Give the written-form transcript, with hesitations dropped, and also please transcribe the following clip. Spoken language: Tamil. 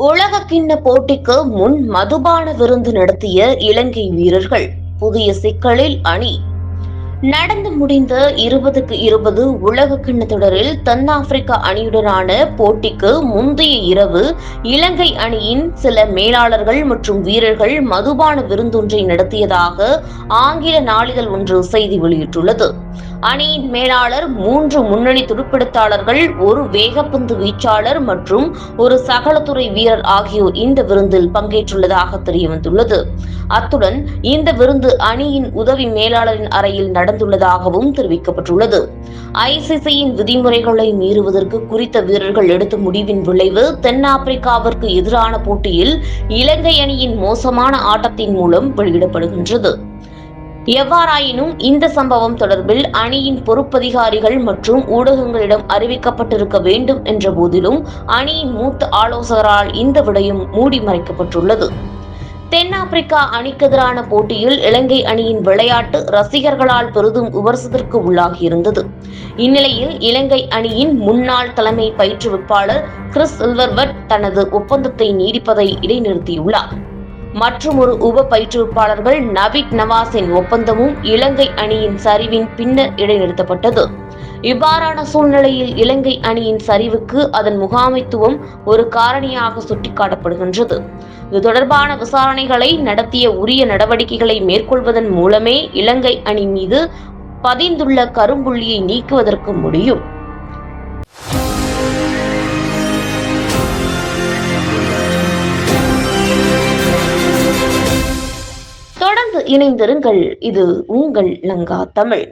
உலகக்கிண்ண போட்டிக்கு முன் மதுபான விருந்து நடத்திய இலங்கை வீரர்கள் புதிய சிக்கலில் அணி. நடந்து முடிந்த 20-20 உலகக்கிண்ண தொடரில் தென்னாப்பிரிக்கா அணியுடனான போட்டிக்கு முந்தைய இரவு இலங்கை அணியின் சில மேலாளர்கள் மற்றும் வீரர்கள் மதுபான விருந்தொன்றை நடத்தியதாக ஆங்கில நாளிதழ் ஒன்று செய்தி வெளியிட்டுள்ளது. அணியின் மேலாளர், 3 முன்னணி துடுப்படுத்தாளர்கள், ஒரு வேகப்பந்து வீச்சாளர் மற்றும் ஒரு சகலத்துறை வீரர் ஆகியோர் இந்த விருந்தில் பங்கேற்றுள்ளதாக தெரியவந்துள்ளது. அத்துடன் இந்த விருந்து அணியின் உதவி மேலாளரின் அறையில் நடந்துள்ளதாகவும் தெரிவிக்கப்பட்டுள்ளது. ஐசிசியின் விதிமுறைகளை மீறுவதற்கு குறித்த வீரர்கள் எடுத்த முடிவின் விளைவு தென்னாப்பிரிக்காவிற்கு எதிரான போட்டியில் இலங்கை அணியின் மோசமான ஆட்டத்தின் மூலம் வெளியிடப்படுகின்றது. எவ்வாறாயினும் இந்த சம்பவம் தொடர்பில் அணியின் பொறுப்பதிகாரிகள் மற்றும் ஊடகங்களிடம் அறிவிக்கப்பட்டிருக்க வேண்டும் என்ற போதிலும் அணியின் மூத்த ஆலோசகரால் இந்த விடயம் மூடி மறைக்கப்பட்டுள்ளது. தென்னாப்பிரிக்கா அணிக்கு எதிரான போட்டியில் இலங்கை அணியின் விளையாட்டு ரசிகர்களால் பெரிதும் விமர்சனத்திற்கு உள்ளாகியிருந்தது. இந்நிலையில் இலங்கை அணியின் முன்னாள் தலைமை பயிற்றுவிப்பாளர் கிறிஸ் சில்வர்வுட் தனது ஒப்பந்தத்தை நீடிப்பதை இடைநிறுத்தியுள்ளார். மற்றும் ஒரு உப பயிற்றுவிப்பாளர்கள் நவீத் நவாஸின் ஒப்பந்தமும் இலங்கை அணியின் சரிவின் பின்னர் இடைநிறுத்தப்பட்டது. இவ்வாறான சூழ்நிலையில் இலங்கை அணியின் சரிவுக்கு அதன் முகாமைத்துவம் ஒரு காரணியாக சுட்டிக்காட்டப்படுகின்றது. இது தொடர்பான விசாரணைகளை நடத்திய உரிய நடவடிக்கைகளை மேற்கொள்வதன் மூலமே இலங்கை அணி மீது பதிந்துள்ள கரும்புள்ளியை நீக்குவதற்கு முடியும். தொடர்ந்து இணைந்திருங்கள். இது உங்கள் லங்கா தமிழ்.